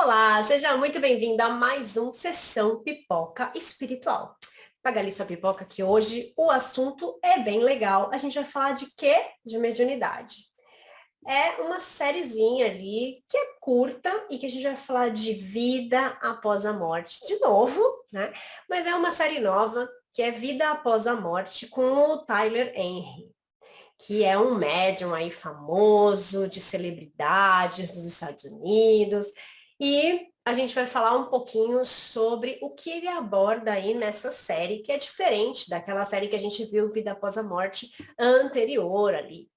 Olá, seja muito bem-vindo a mais um Sessão Pipoca Espiritual. Paga ali sua pipoca que hoje o assunto é bem legal. A gente vai falar de quê? De mediunidade. É uma sériezinha ali que é curta e que a gente vai falar de vida após a morte de novo, né? Mas é uma série nova que é Vida Após a Morte com o Tyler Henry, que é um médium aí famoso de celebridades dos Estados Unidos. E a gente vai falar um pouquinho sobre o que ele aborda aí nessa série, que é diferente daquela série que a gente viu, Vida Após a Morte, anterior ali,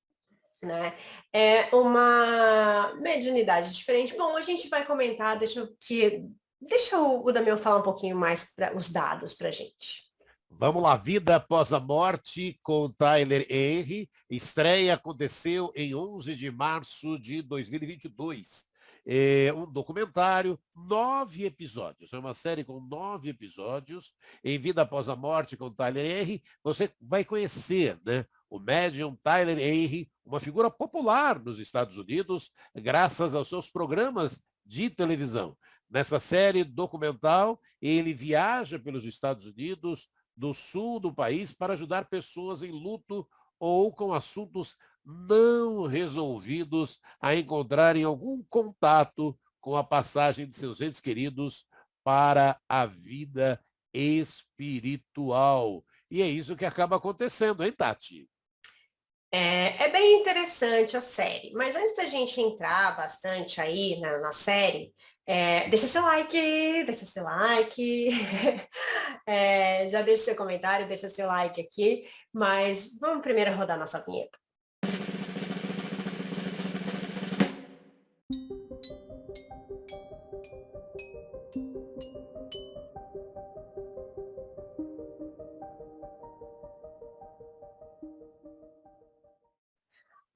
né? É uma mediunidade diferente. Bom, a gente vai comentar, deixa o Damião falar um pouquinho mais os dados para a gente. Vamos lá, Vida Após a Morte com Tyler Henry. Estreia aconteceu em 11 de março de 2022. É um documentário, 9 episódios. É uma série com 9 episódios. Em Vida Após a Morte com Tyler Henry, você vai conhecer, né, o médium Tyler Henry, uma figura popular nos Estados Unidos, graças aos seus programas de televisão. Nessa série documental, ele viaja pelos Estados Unidos, do sul do país, para ajudar pessoas em luto ou com assuntos não resolvidos a encontrarem algum contato com a passagem de seus entes queridos para a vida espiritual. E é isso que acaba acontecendo, hein, Tati? É bem interessante a série, mas antes da gente entrar bastante aí na série, deixa seu like, já deixa seu comentário, deixa seu like aqui, mas vamos primeiro rodar nossa vinheta.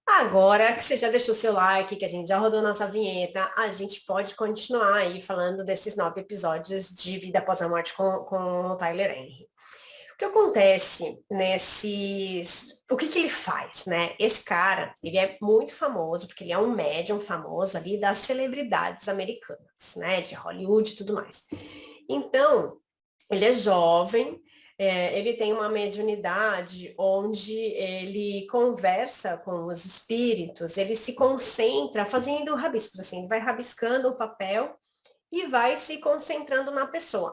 Agora que você já deixou seu like, que a gente já rodou nossa vinheta, a gente pode continuar aí falando desses 9 episódios de Vida Após a Morte com o Tyler Henry. O que acontece nesses... O que ele faz, né? Esse cara, ele é muito famoso, porque ele é um médium famoso ali das celebridades americanas, né? De Hollywood e tudo mais. Então, ele é jovem, ele tem uma mediunidade onde ele conversa com os espíritos, ele se concentra fazendo rabiscos, assim, ele vai rabiscando o papel e vai se concentrando na pessoa.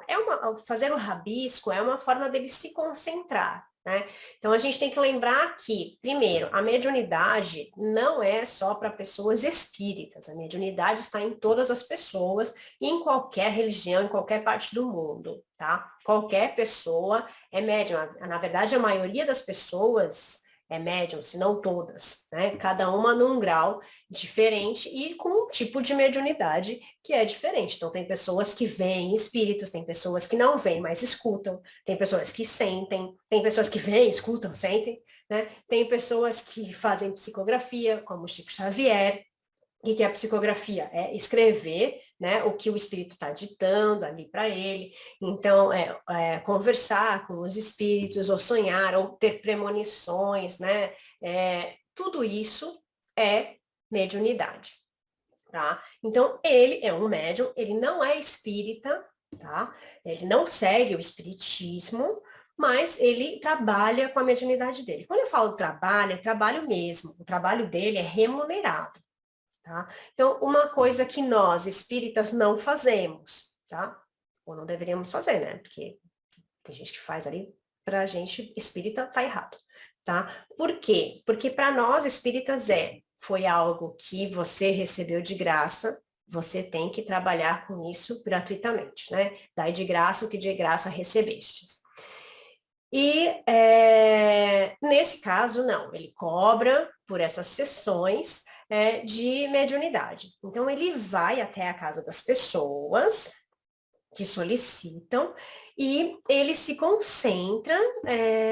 Fazer o rabisco é uma forma dele se concentrar, né? Então a gente tem que lembrar que, primeiro, a mediunidade não é só para pessoas espíritas, a mediunidade está em todas as pessoas, em qualquer religião, em qualquer parte do mundo, tá? Qualquer pessoa é médium. Na verdade, a maioria das pessoas é médium, se não todas, né? Cada uma num grau diferente e com um tipo de mediunidade que é diferente. Então, tem pessoas que veem espíritos, tem pessoas que não veem, mas escutam, tem pessoas que sentem, tem pessoas que veem, escutam, sentem, né? Tem pessoas que fazem psicografia, como Chico Xavier. O que é a psicografia? É escrever, né, o que o espírito está ditando ali para ele. Então, conversar com os espíritos, ou sonhar, ou ter premonições, né? Tudo isso é mediunidade, tá? Então, ele é um médium, ele não é espírita, tá? Ele não segue o espiritismo, mas ele trabalha com a mediunidade dele. Quando eu falo trabalho, é trabalho mesmo. O trabalho dele é remunerado. Tá? Então, uma coisa que nós, espíritas, não fazemos, tá? Ou não deveríamos fazer, né? Porque tem gente que faz ali, pra gente, espírita, tá errado, tá? Por quê? Porque para nós, espíritas, foi algo que você recebeu de graça, você tem que trabalhar com isso gratuitamente, né? Dai de graça o que de graça recebestes. E nesse caso, não, ele cobra por essas sessões de mediunidade. Então, ele vai até a casa das pessoas que solicitam e ele se concentra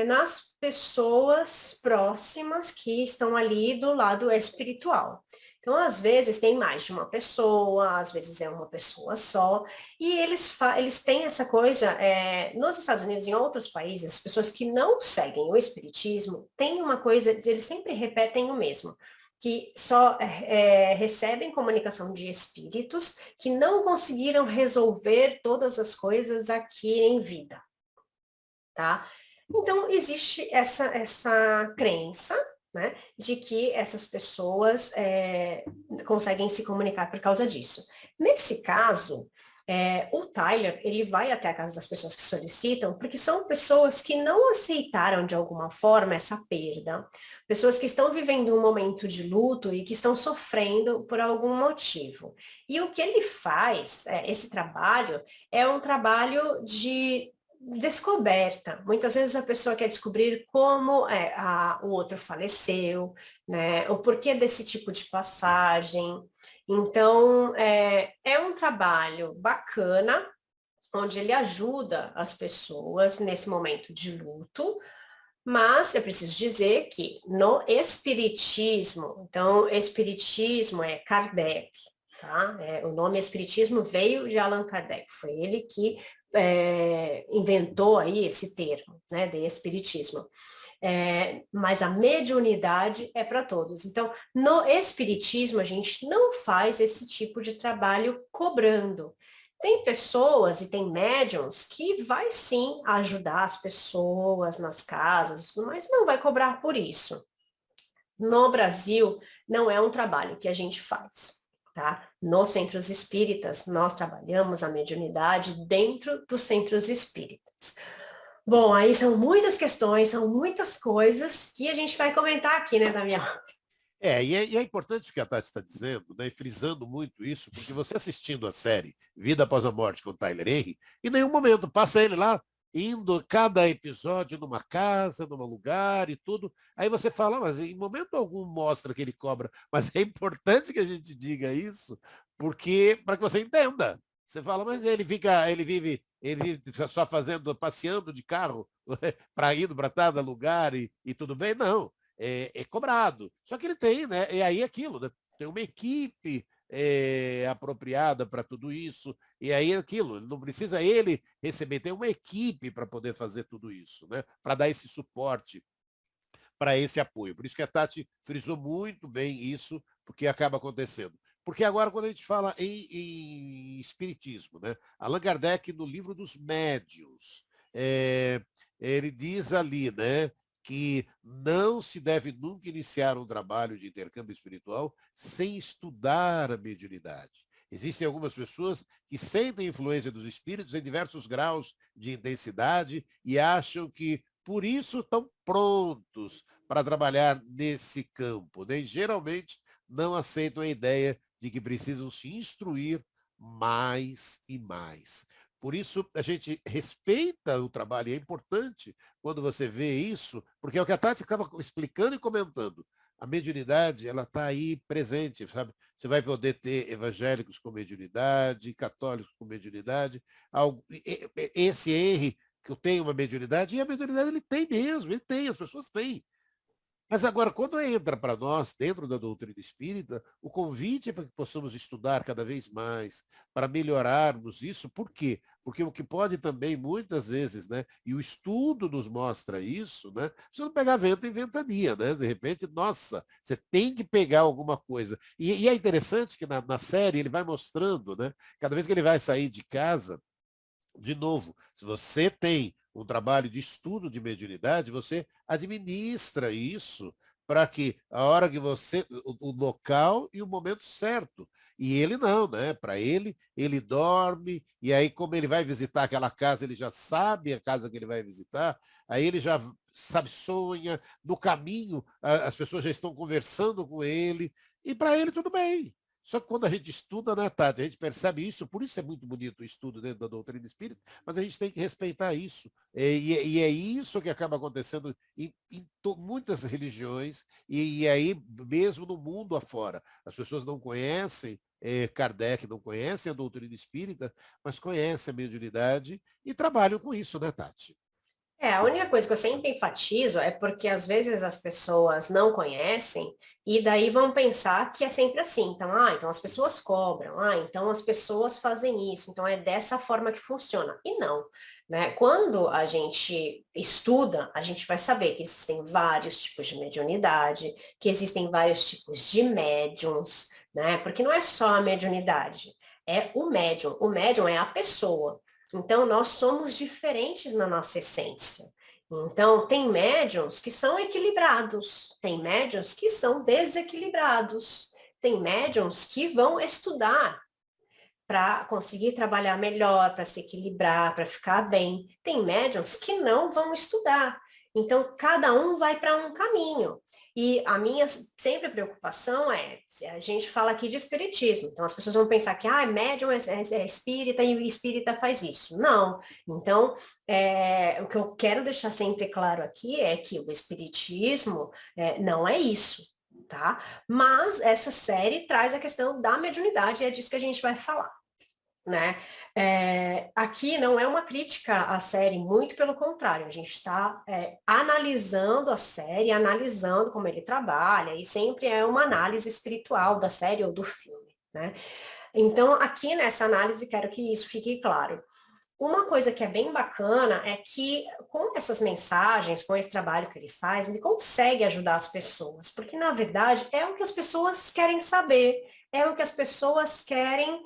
nas pessoas próximas que estão ali do lado espiritual. Então, às vezes, tem mais de uma pessoa, às vezes é uma pessoa só, e eles têm essa coisa, nos Estados Unidos e em outros países, as pessoas que não seguem o espiritismo têm uma coisa, eles sempre repetem o mesmo. que só recebem comunicação de espíritos que não conseguiram resolver todas as coisas aqui em vida, tá? Então, existe essa crença, né, de que essas pessoas conseguem se comunicar por causa disso. Nesse caso, o Tyler, ele vai até a casa das pessoas que solicitam, porque são pessoas que não aceitaram de alguma forma essa perda, pessoas que estão vivendo um momento de luto e que estão sofrendo por algum motivo. E o que ele faz, esse trabalho, é um trabalho de descoberta. Muitas vezes a pessoa quer descobrir como o outro faleceu, né? O porquê desse tipo de passagem. Então, é um trabalho bacana, onde ele ajuda as pessoas nesse momento de luto, mas eu preciso dizer que no espiritismo, então, espiritismo é Kardec, tá? O nome espiritismo veio de Allan Kardec, foi ele que inventou aí esse termo, né, de espiritismo. Mas a mediunidade é para todos. Então, no espiritismo, a gente não faz esse tipo de trabalho cobrando. Tem pessoas e tem médiums que vai sim ajudar as pessoas nas casas, mas não vai cobrar por isso. No Brasil, não é um trabalho que a gente faz, tá? Nos centros espíritas, nós trabalhamos a mediunidade dentro dos centros espíritas. Bom, aí são muitas questões, são muitas coisas que a gente vai comentar aqui, né, Damião? E é importante o que a Tati está dizendo, né, e frisando muito isso, porque você assistindo a série Vida Após a Morte com Tyler Henry, em nenhum momento passa ele lá indo cada episódio numa casa, num lugar e tudo. Aí você fala, mas em momento algum mostra que ele cobra. Mas é importante que a gente diga isso, porque para que você entenda. Você fala, mas ele vive só passeando de carro para ir para cada lugar e tudo bem? Não, é cobrado. Só que ele tem, né? E aí aquilo, né? Tem uma equipe apropriada para tudo isso, e aí aquilo, não precisa ele receber, tem uma equipe para poder fazer tudo isso, né? Para dar esse suporte, para esse apoio. Por isso que a Tati frisou muito bem isso, porque acaba acontecendo. Porque agora, quando a gente fala em espiritismo, né? Allan Kardec, no livro dos Médiuns, ele diz ali, né, que não se deve nunca iniciar um trabalho de intercâmbio espiritual sem estudar a mediunidade. Existem algumas pessoas que sentem a influência dos espíritos em diversos graus de intensidade e acham que por isso estão prontos para trabalhar nesse campo, né? E geralmente não aceitam a ideia de que precisam se instruir mais e mais. Por isso, a gente respeita o trabalho, e é importante quando você vê isso, porque é o que a Tati estava explicando e comentando. A mediunidade, ela está aí presente, sabe? Você vai poder ter evangélicos com mediunidade, católicos com mediunidade. Esse R que eu tenho uma mediunidade, e a mediunidade ele tem mesmo, ele tem, as pessoas têm. Mas agora, quando entra para nós, dentro da doutrina espírita, o convite é para que possamos estudar cada vez mais, para melhorarmos isso. Por quê? Porque o que pode também, muitas vezes, né, e o estudo nos mostra isso, né, você não pegar vento em ventania, né? De repente, nossa, você tem que pegar alguma coisa. E é interessante que na série ele vai mostrando, né, cada vez que ele vai sair de casa, de novo, se você tem um trabalho de estudo de mediunidade, você administra isso para que a hora que você, o local e o momento certo. E ele não, né? Para ele dorme, e aí, como ele vai visitar aquela casa, ele já sabe a casa que ele vai visitar, aí ele já sabe, sonha, no caminho as pessoas já estão conversando com ele, e para ele tudo bem. Só que quando a gente estuda, né, Tati, a gente percebe isso, por isso é muito bonito o estudo dentro da doutrina espírita, mas a gente tem que respeitar isso. E é isso que acaba acontecendo em muitas religiões, e aí mesmo no mundo afora. As pessoas não conhecem Kardec, não conhecem a doutrina espírita, mas conhecem a mediunidade e trabalham com isso, né, Tati? A única coisa que eu sempre enfatizo é porque às vezes as pessoas não conhecem e daí vão pensar que é sempre assim. Então, então as pessoas cobram, então as pessoas fazem isso, então é dessa forma que funciona. E não, né? Quando a gente estuda, a gente vai saber que existem vários tipos de mediunidade, que existem vários tipos de médiums, né? Porque não é só a mediunidade, é o médium. O médium é a pessoa. Então, nós somos diferentes na nossa essência. Então, tem médiums que são equilibrados, tem médiums que são desequilibrados, tem médiums que vão estudar para conseguir trabalhar melhor, para se equilibrar, para ficar bem. Tem médiums que não vão estudar. Então, cada um vai para um caminho. E a minha sempre preocupação é, se a gente fala aqui de espiritismo, então as pessoas vão pensar que médium é espírita e o espírita faz isso. Não. Então, o que eu quero deixar sempre claro aqui é que o espiritismo não é isso. Tá? Mas essa série traz a questão da mediunidade e é disso que a gente vai falar, né? Aqui não é uma crítica à série, muito pelo contrário, a gente está analisando a série, analisando como ele trabalha, e sempre é uma análise espiritual da série ou do filme, né? Então, aqui nessa análise, quero que isso fique claro. Uma coisa que é bem bacana é que, com essas mensagens, com esse trabalho que ele faz, ele consegue ajudar as pessoas, porque, na verdade, é o que as pessoas querem saber, é o que as pessoas querem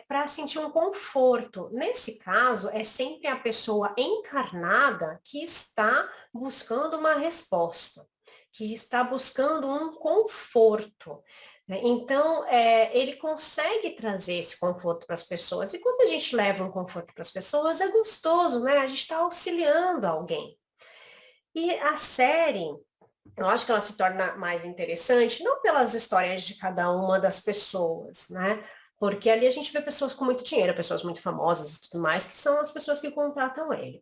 para sentir um conforto. Nesse caso, é sempre a pessoa encarnada que está buscando uma resposta, que está buscando um conforto, né? Então, ele consegue trazer esse conforto para as pessoas. E quando a gente leva um conforto para as pessoas, é gostoso, né? A gente está auxiliando alguém. E a série, eu acho que ela se torna mais interessante, não pelas histórias de cada uma das pessoas, né? Porque ali a gente vê pessoas com muito dinheiro, pessoas muito famosas e tudo mais, que são as pessoas que contratam ele.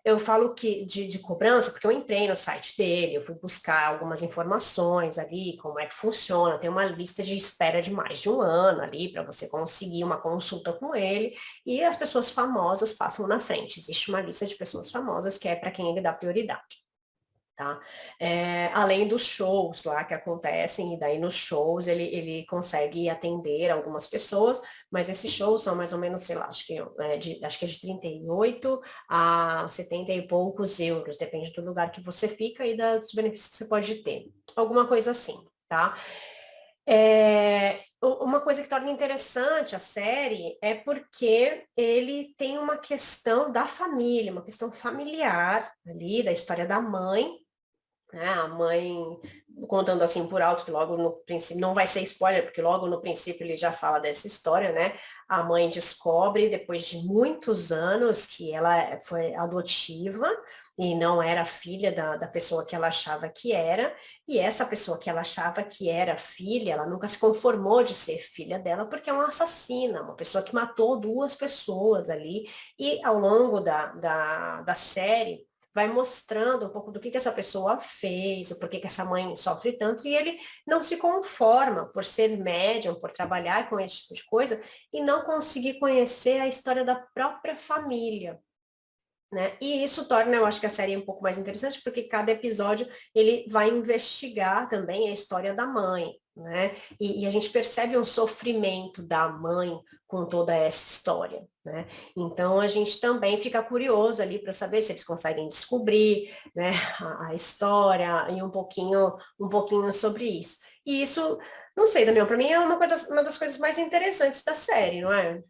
Eu falo que de cobrança, porque eu entrei no site dele, eu fui buscar algumas informações ali, como é que funciona, tem uma lista de espera de mais de um ano ali para você conseguir uma consulta com ele, e as pessoas famosas passam na frente. Existe uma lista de pessoas famosas que é para quem ele dá prioridade. Tá? Além dos shows lá que acontecem, e daí nos shows ele consegue atender algumas pessoas, mas esses shows são mais ou menos, sei lá, acho que é de 38 a 70 e poucos euros, depende do lugar que você fica e dos benefícios que você pode ter. Alguma coisa assim, tá? Uma coisa que torna interessante a série é porque ele tem uma questão da família, uma questão familiar ali, da história da mãe, né? A mãe, contando assim por alto, que logo no princípio, não vai ser spoiler, porque logo no princípio ele já fala dessa história, né? A mãe descobre, depois de muitos anos, que ela foi adotiva e não era filha da pessoa que ela achava que era, e essa pessoa que ela achava que era filha, ela nunca se conformou de ser filha dela, porque é uma assassina, uma pessoa que matou duas pessoas ali, e ao longo da série, vai mostrando um pouco do que essa pessoa fez, o porquê que essa mãe sofre tanto, e ele não se conforma por ser médium, por trabalhar com esse tipo de coisa, e não conseguir conhecer a história da própria família. Né? E isso torna, eu acho que a série um pouco mais interessante, porque cada episódio ele vai investigar também a história da mãe, né? E a gente percebe um sofrimento da mãe com toda essa história, né? Então a gente também fica curioso ali para saber se eles conseguem descobrir, né, a história e um pouquinho sobre isso. E isso, não sei, Daniel, para mim é uma das coisas mais interessantes da série, não é?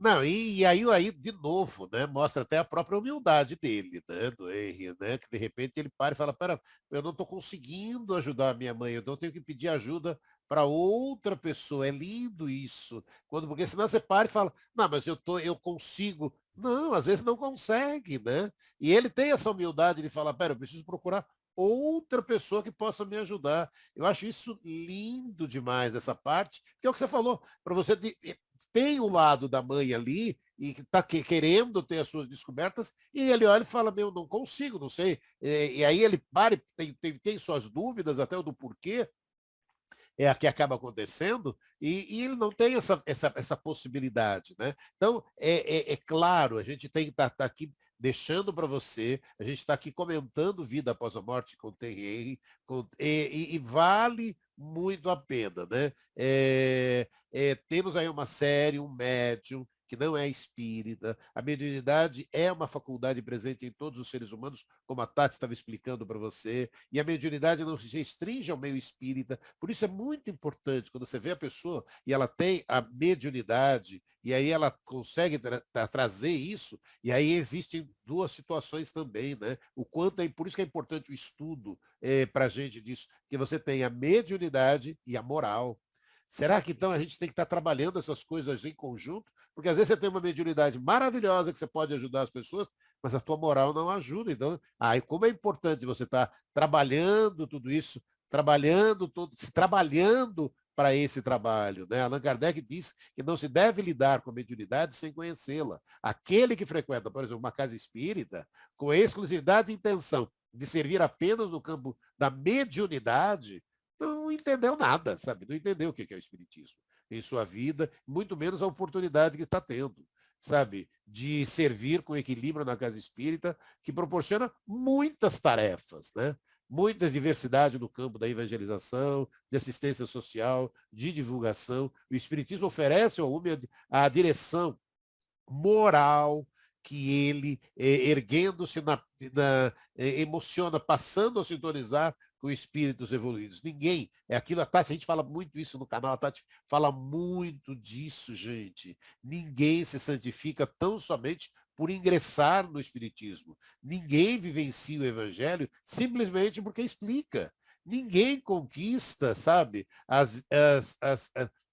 Não, e aí, de novo, né, mostra até a própria humildade dele, né, do Henry, né, que de repente ele para e fala, pera, eu não estou conseguindo ajudar a minha mãe, então eu tenho que pedir ajuda para outra pessoa. É lindo isso, porque senão você para e fala, não, mas eu consigo. Não, às vezes não consegue, né? E ele tem essa humildade de falar, pera, eu preciso procurar outra pessoa que possa me ajudar. Eu acho isso lindo demais, essa parte, que é o que você falou, para você tem o lado da mãe ali e que está querendo ter as suas descobertas, e ele olha e fala, meu, não consigo, não sei. E aí ele para, tem suas dúvidas até o do porquê é a que acaba acontecendo, e ele não tem essa possibilidade. Né? Então, é claro, a gente tem que estar aqui deixando para você, a gente está aqui comentando Vida Após a Morte com Tem Henry, e vale muito a pena, né? Temos aí uma série, um médium, que não é espírita. A mediunidade é uma faculdade presente em todos os seres humanos, como a Tati estava explicando para você, e a mediunidade não se restringe ao meio espírita. Por isso é muito importante, quando você vê a pessoa e ela tem a mediunidade, e aí ela consegue trazer isso, e aí existem duas situações também, né? O quanto por isso que é importante o estudo para a gente disso, que você tem a mediunidade e a moral. Será que então a gente tem que estar trabalhando essas coisas em conjunto? Porque às vezes você tem uma mediunidade maravilhosa que você pode ajudar as pessoas, mas a tua moral não ajuda. Então, como é importante você estar trabalhando tudo isso, se trabalhando para esse trabalho, né? Allan Kardec diz que não se deve lidar com a mediunidade sem conhecê-la. Aquele que frequenta, por exemplo, uma casa espírita, com exclusividade e intenção de servir apenas no campo da mediunidade, não entendeu nada, sabe? Não entendeu o que é o espiritismo em sua vida, muito menos a oportunidade que está tendo, sabe? De servir com equilíbrio na casa espírita, que proporciona muitas tarefas, né? Muita diversidade no campo da evangelização, de assistência social, de divulgação. O espiritismo oferece ao homem a direção moral que ele, erguendo-se emociona, passando a sintonizar com espíritos evoluídos. Ninguém, é aquilo, a Tati, a gente fala muito isso no canal, a Tati fala muito disso, gente. Ninguém se santifica tão somente por ingressar no espiritismo. Ninguém vivencia o evangelho simplesmente porque explica. Ninguém conquista, sabe,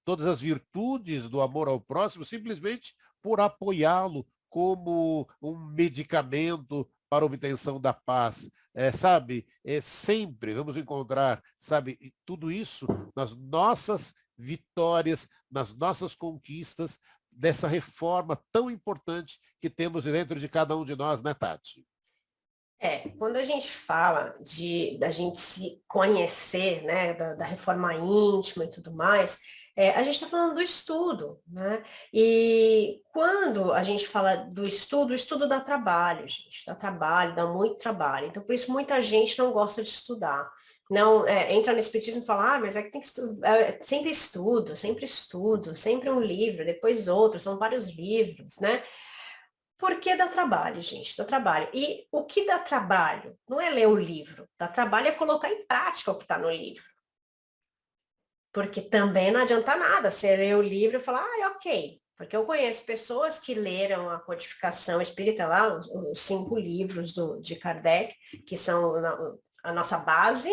todas as virtudes do amor ao próximo simplesmente por apoiá-lo como um medicamento para a obtenção da paz. Sabe, sempre vamos encontrar, sabe, tudo isso nas nossas vitórias, nas nossas conquistas, dessa reforma tão importante que temos dentro de cada um de nós, né, Tati? Quando a gente fala da gente se conhecer, né, da reforma íntima e tudo mais, a gente está falando do estudo, né? E quando a gente fala do estudo, o estudo dá trabalho, gente, dá trabalho, dá muito trabalho. Então, por isso, muita gente não gosta de estudar. Não, entra no espiritismo e fala, mas é que tem que estudar, sempre estudo, sempre um livro, depois outro, são vários livros, né? Porque dá trabalho, gente, dá trabalho. E o que dá trabalho não é ler o livro, dá trabalho é colocar em prática o que está no livro. Porque também não adianta nada você ler o livro e falar, ok. Porque eu conheço pessoas que leram a codificação espírita lá, os 5 livros de Kardec, que são a nossa base,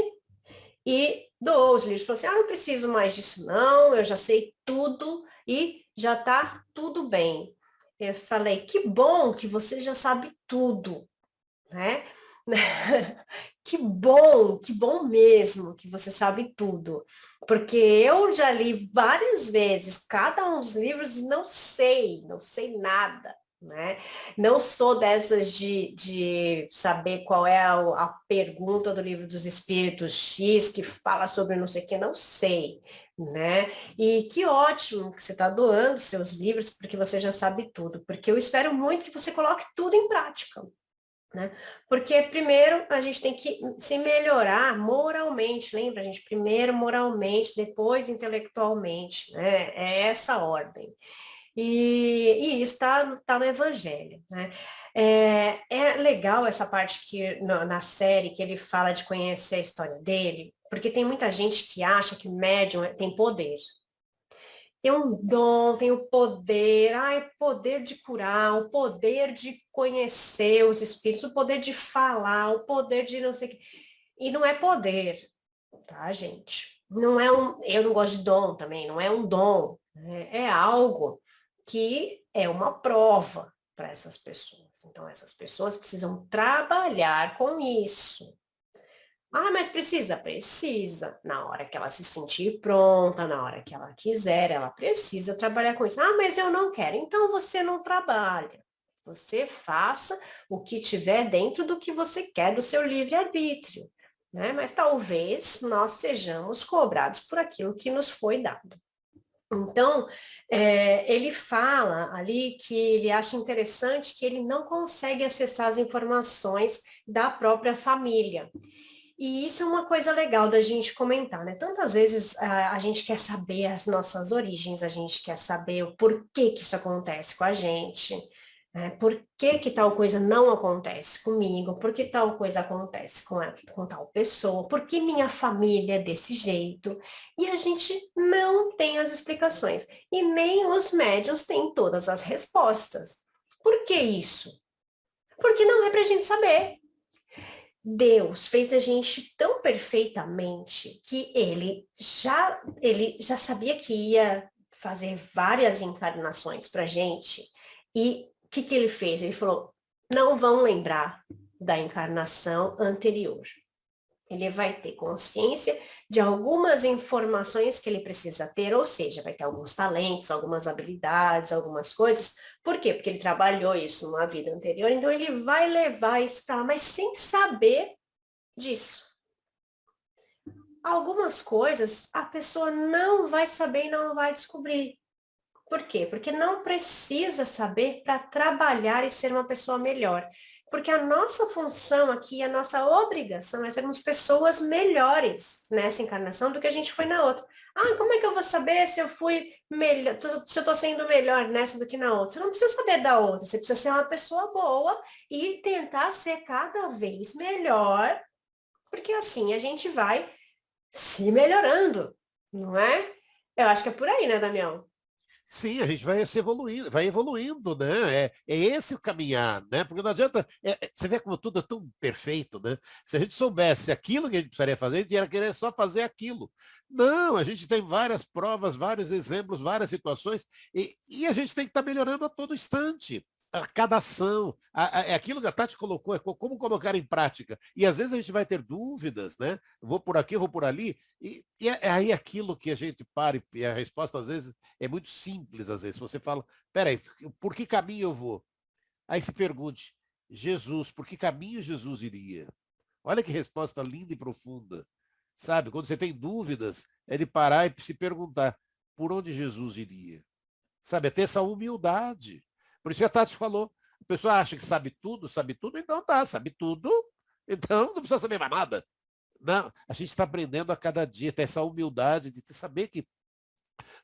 e doou os livros. Falou assim, não preciso mais disso não, eu já sei tudo e já está tudo bem. Eu falei, que bom que você já sabe tudo, né? Que bom mesmo que você sabe tudo. Porque eu já li várias vezes cada um dos livros e não sei nada. Né? Não sou dessas de saber qual é a pergunta do livro dos Espíritos X que fala sobre não sei o que, não sei, né? E que ótimo que você está doando seus livros, porque você já sabe tudo, porque eu espero muito que você coloque tudo em prática. Né? Porque primeiro a gente tem que se melhorar moralmente, lembra, gente? Primeiro moralmente, depois intelectualmente, né? É essa ordem. E isso está no Evangelho. Né? É legal essa parte que na série que ele fala de conhecer a história dele, porque tem muita gente que acha que médium tem poder. Tem um dom, tem o poder, poder de curar, o poder de conhecer os espíritos, o poder de falar, o poder de não sei o quê. E não é poder, tá, gente? Não é eu não gosto de dom também, não é um dom, né? É algo que é uma prova para essas pessoas. Então, essas pessoas precisam trabalhar com isso. Mas precisa? Precisa. Na hora que ela se sentir pronta, na hora que ela quiser, ela precisa trabalhar com isso. Mas eu não quero. Então você não trabalha. Você faça o que tiver dentro do que você quer, do seu livre-arbítrio. Né? Mas talvez nós sejamos cobrados por aquilo que nos foi dado. Então, ele fala ali que ele acha interessante que ele não consegue acessar as informações da própria família. E isso é uma coisa legal da gente comentar, né? Tantas vezes a gente quer saber as nossas origens, a gente quer saber o porquê que isso acontece com a gente, né? Por que que tal coisa não acontece comigo, por que tal coisa acontece com tal pessoa, por que minha família é desse jeito, e a gente não tem as explicações, e nem os médiuns têm todas as respostas. Por que isso? Porque não é para a gente saber. Deus fez a gente tão perfeitamente que ele já sabia que ia fazer várias encarnações para gente. E o que, que ele fez? Ele falou, não vão lembrar da encarnação anterior. Ele vai ter consciência de algumas informações que ele precisa ter, ou seja, vai ter alguns talentos, algumas habilidades, algumas coisas. Por quê? Porque ele trabalhou isso numa vida anterior, então ele vai levar isso para lá, mas sem saber disso. Algumas coisas a pessoa não vai saber e não vai descobrir. Por quê? Porque não precisa saber para trabalhar e ser uma pessoa melhor. Porque a nossa função aqui, a nossa obrigação é sermos pessoas melhores nessa encarnação do que a gente foi na outra. Ah, como é que eu vou saber se eu fui melhor, se eu estou sendo melhor nessa do que na outra? Você não precisa saber da outra, você precisa ser uma pessoa boa e tentar ser cada vez melhor, porque assim a gente vai se melhorando, não é? Eu acho que é por aí, né, Damião? Sim, a gente vai evoluindo, né? É esse o caminhar, né? Porque não adianta. Você vê como tudo é tão perfeito, né? Se a gente soubesse aquilo que a gente precisaria fazer, a gente ia querer só fazer aquilo. Não, a gente tem várias provas, vários exemplos, várias situações, e a gente tem que estar melhorando a todo instante. A cada ação, é aquilo que a Tati colocou, é como colocar em prática. E às vezes a gente vai ter dúvidas, né? Eu vou por aqui, eu vou por ali, e é aí aquilo que a gente para, e a resposta às vezes é muito simples, às vezes. Você fala, peraí, por que caminho eu vou? Aí se pergunte, Jesus, por que caminho Jesus iria? Olha que resposta linda e profunda. Sabe, quando você tem dúvidas, é de parar e se perguntar, por onde Jesus iria? Sabe, é ter essa humildade. Por isso que a Tati falou, a pessoa acha que sabe tudo, então tá, sabe tudo, então não precisa saber mais nada. Não, a gente está aprendendo a cada dia, ter essa humildade de saber que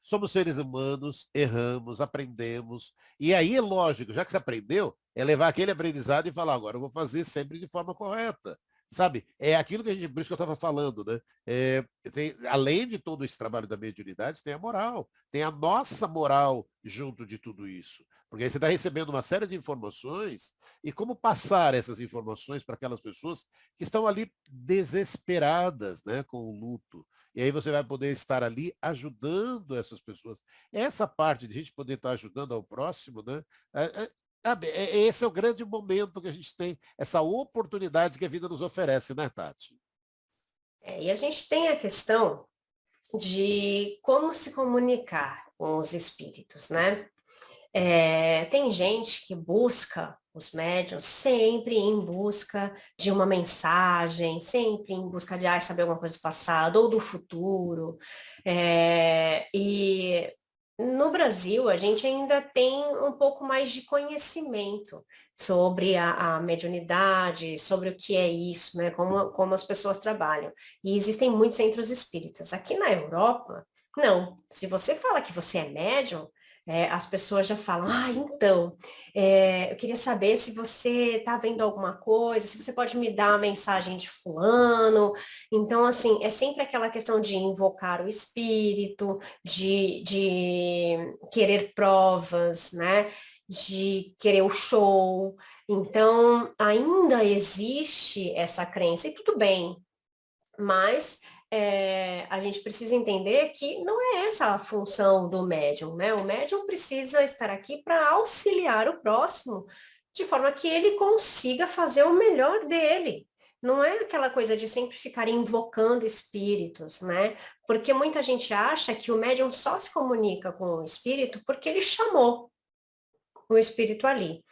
somos seres humanos, erramos, aprendemos. E aí, é lógico, já que você aprendeu, é levar aquele aprendizado e falar, agora eu vou fazer sempre de forma correta. Sabe? É aquilo que a gente, por isso que eu estava falando, né? Além de todo esse trabalho da mediunidade, tem a moral, tem a nossa moral junto de tudo isso. Porque aí você está recebendo uma série de informações e como passar essas informações para aquelas pessoas que estão ali desesperadas, né, com o luto. E aí você vai poder estar ali ajudando essas pessoas. Essa parte de a gente poder estar ajudando ao próximo, né? Esse é o grande momento que a gente tem, essa oportunidade que a vida nos oferece, né, Tati? E a gente tem a questão de como se comunicar com os espíritos, né? Tem gente que busca os médiuns sempre em busca de uma mensagem, sempre em busca de saber alguma coisa do passado ou do futuro. E no Brasil, a gente ainda tem um pouco mais de conhecimento sobre a mediunidade, sobre o que é isso, né? Como as pessoas trabalham. E existem muitos centros espíritas. Aqui na Europa, não. Se você fala que você é médium, as pessoas já falam, então, eu queria saber se você está vendo alguma coisa, se você pode me dar uma mensagem de fulano. Então, assim, é sempre aquela questão de invocar o espírito, de querer provas, né? De querer o show. Então, ainda existe essa crença, e tudo bem, mas a gente precisa entender que não é essa a função do médium, né? O médium precisa estar aqui para auxiliar o próximo, de forma que ele consiga fazer o melhor dele. Não é aquela coisa de sempre ficar invocando espíritos, né? Porque muita gente acha que o médium só se comunica com o espírito porque ele chamou o espírito ali.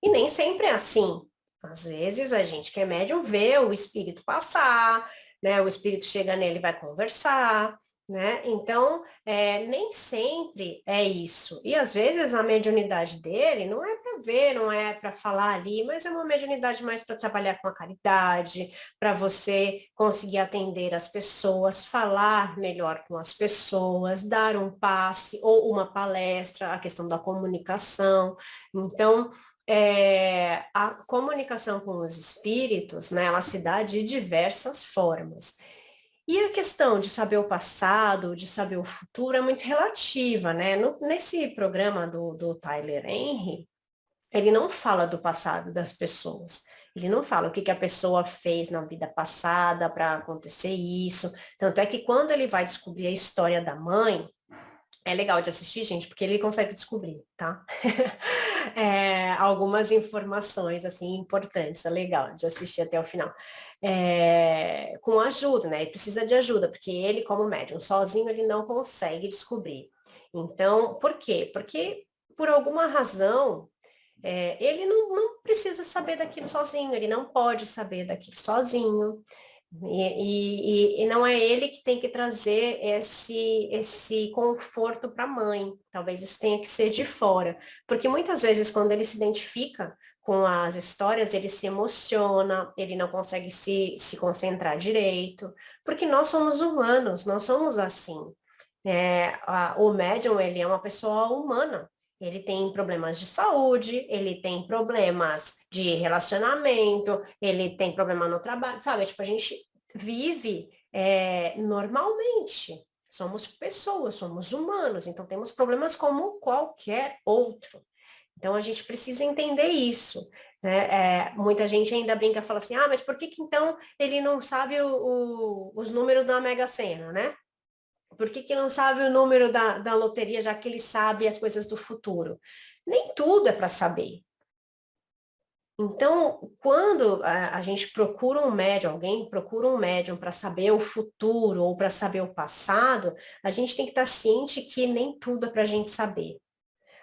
E nem sempre é assim. Às vezes a gente que é médium vê o espírito passar, né? O espírito chega nele e vai conversar. né? Então, nem sempre é isso. E às vezes a mediunidade dele não é para ver, não é para falar ali, mas é uma mediunidade mais para trabalhar com a caridade, para você conseguir atender as pessoas, falar melhor com as pessoas, dar um passe ou uma palestra, a questão da comunicação. Então, a comunicação com os espíritos, né, ela se dá de diversas formas. E a questão de saber o passado, de saber o futuro, é muito relativa, né? Nesse programa do Tyler Henry, ele não fala do passado das pessoas. Ele não fala o que a pessoa fez na vida passada para acontecer isso. Tanto é que quando ele vai descobrir a história da mãe, é legal de assistir, gente, porque ele consegue descobrir, tá? Algumas informações, assim, importantes. É legal de assistir até o final. Com ajuda, né? Ele precisa de ajuda, porque ele, como médium, sozinho, ele não consegue descobrir. Então, por quê? Porque, por alguma razão, ele não precisa saber daquilo sozinho, ele não pode saber daquilo sozinho. E não é ele que tem que trazer esse conforto para a mãe. Talvez isso tenha que ser de fora. Porque muitas vezes, quando ele se identifica com as histórias, ele se emociona, ele não consegue se concentrar direito. Porque nós somos humanos, nós somos assim. O médium, ele é uma pessoa humana. Ele tem problemas de saúde, ele tem problemas de relacionamento, ele tem problema no trabalho, sabe? Tipo, a gente vive normalmente. Somos pessoas, somos humanos, então temos problemas como qualquer outro. Então a gente precisa entender isso. Né? Muita gente ainda brinca e fala assim, mas por que então ele não sabe os números da Mega Sena, né? Por que não sabe o número da loteria, já que ele sabe as coisas do futuro? Nem tudo é para saber. Então, quando a gente procura um médium, alguém procura um médium para saber o futuro ou para saber o passado, a gente tem que estar ciente que nem tudo é para a gente saber.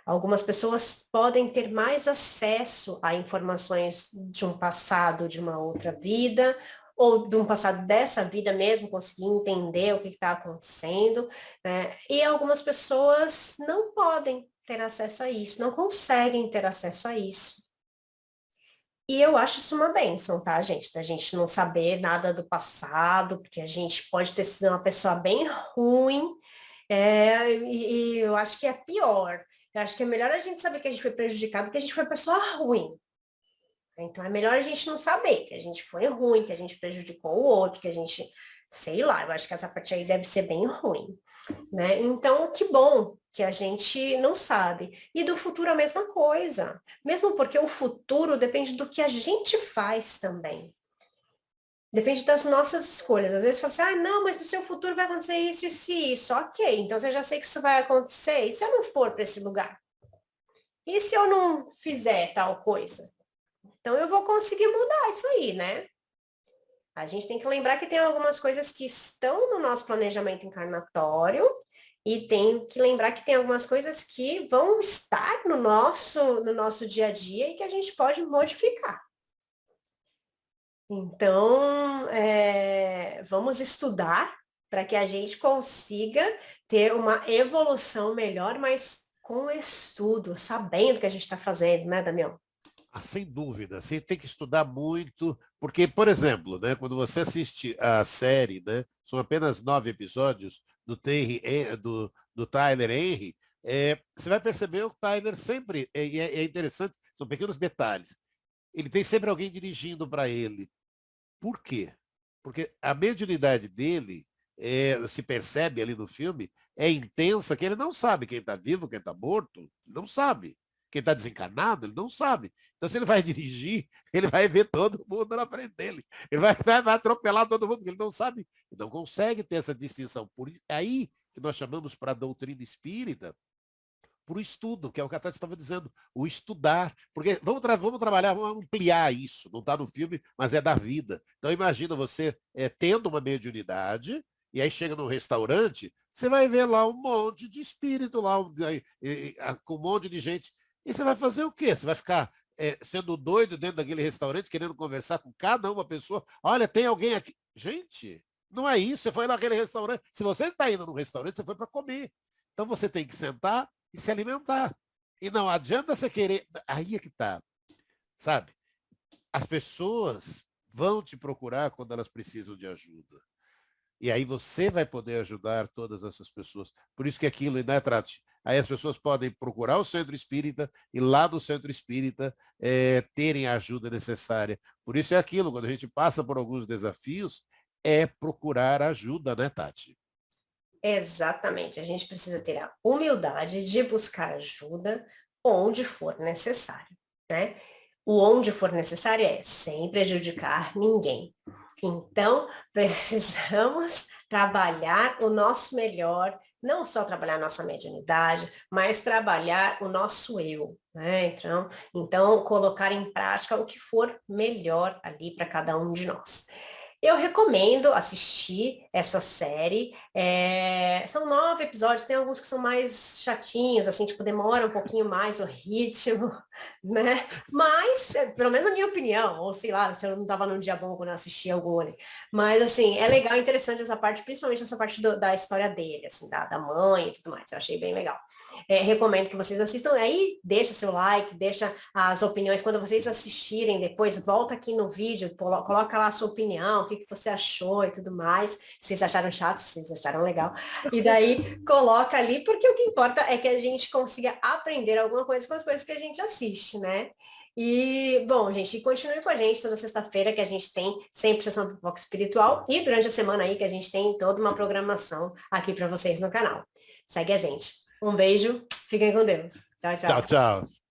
Algumas pessoas podem ter mais acesso a informações de um passado, de uma outra vida, ou de um passado dessa vida mesmo, conseguir entender o que está acontecendo, né? E algumas pessoas não podem ter acesso a isso, não conseguem ter acesso a isso. E eu acho isso uma bênção, tá, gente? Da gente não saber nada do passado, porque a gente pode ter sido uma pessoa bem ruim, e eu acho que é pior. Eu acho que é melhor a gente saber que a gente foi prejudicado que a gente foi pessoa ruim. Então é melhor a gente não saber que a gente foi ruim, que a gente prejudicou o outro, que a gente, sei lá, eu acho que essa parte aí deve ser bem ruim, né? Então, que bom que a gente não sabe. E do futuro a mesma coisa. Mesmo porque o futuro depende do que a gente faz também. Depende das nossas escolhas. Às vezes fala assim, não, mas no seu futuro vai acontecer isso, isso e isso. Ok, então você já sei que isso vai acontecer. E se eu não for para esse lugar? E se eu não fizer tal coisa? Então eu vou conseguir mudar isso aí, né? A gente tem que lembrar que tem algumas coisas que estão no nosso planejamento encarnatório e tem que lembrar que tem algumas coisas que vão estar no nosso dia a dia e que a gente pode modificar. Então, vamos estudar para que a gente consiga ter uma evolução melhor, mas com estudo, sabendo o que a gente está fazendo, né, Damião? Sem dúvida, você tem que estudar muito, porque, por exemplo, né, quando você assiste a série, né, são apenas 9 episódios do Tyler Henry, você vai perceber o Tyler sempre, e é interessante, são pequenos detalhes, ele tem sempre alguém dirigindo para ele. Por quê? Porque a mediunidade dele, se percebe ali no filme, é intensa, que ele não sabe quem está vivo, quem está morto, não sabe. Quem está desencarnado, ele não sabe. Então, se ele vai dirigir, ele vai ver todo mundo na frente dele. Ele vai atropelar todo mundo, porque ele não sabe, não consegue ter essa distinção. Por aí que nós chamamos para a doutrina espírita, para o estudo, que é o que a Tati estava dizendo, o estudar. Porque vamos trabalhar, vamos ampliar isso. Não está no filme, mas é da vida. Então imagina você tendo uma mediunidade, e aí chega num restaurante, você vai ver lá um monte de espírito lá, com um monte de gente. E você vai fazer o quê? Você vai ficar sendo doido dentro daquele restaurante, querendo conversar com cada uma pessoa. Olha, tem alguém aqui. Gente, Não é isso, você foi naquele restaurante. Se você está indo num restaurante, você foi para comer. Então você tem que sentar e se alimentar. E não adianta você querer. Aí é que tá, sabe? As pessoas vão te procurar quando elas precisam de ajuda. E aí você vai poder ajudar todas essas pessoas. Por isso que aquilo, né, Trate? Aí as pessoas podem procurar o centro espírita e lá no centro espírita terem a ajuda necessária. Por isso é aquilo, quando a gente passa por alguns desafios, é procurar ajuda, né, Tati? Exatamente. A gente precisa ter a humildade de buscar ajuda onde for necessário, né? O onde for necessário é sem prejudicar ninguém. Então, precisamos trabalhar o nosso melhor, não só trabalhar a nossa mediunidade, mas trabalhar o nosso eu, né? Então, colocar em prática o que for melhor ali para cada um de nós. Eu recomendo assistir essa série. São 9 episódios, tem alguns que são mais chatinhos, assim, tipo, demora um pouquinho mais o ritmo, né? Mas, pelo menos a minha opinião, ou sei lá, se eu não estava num dia bom quando eu assisti algum ali. Mas, assim, é legal, interessante essa parte, principalmente essa parte da história dele, assim, da mãe e tudo mais. Eu achei bem legal. Recomendo que vocês assistam. Aí deixa seu like, deixa as opiniões. Quando vocês assistirem depois, volta aqui no vídeo, coloca lá a sua opinião, o que você achou e tudo mais. Se vocês acharam chato, se vocês acharam legal. E daí coloca ali, porque o que importa é que a gente consiga aprender alguma coisa com as coisas que a gente assiste, né? E, bom, gente, continue com a gente toda sexta-feira que a gente tem sempre sessão de foco espiritual e durante a semana aí que a gente tem toda uma programação aqui para vocês no canal. Segue a gente. Um beijo, fiquem com Deus. Tchau, Tchau, tchau. tchau.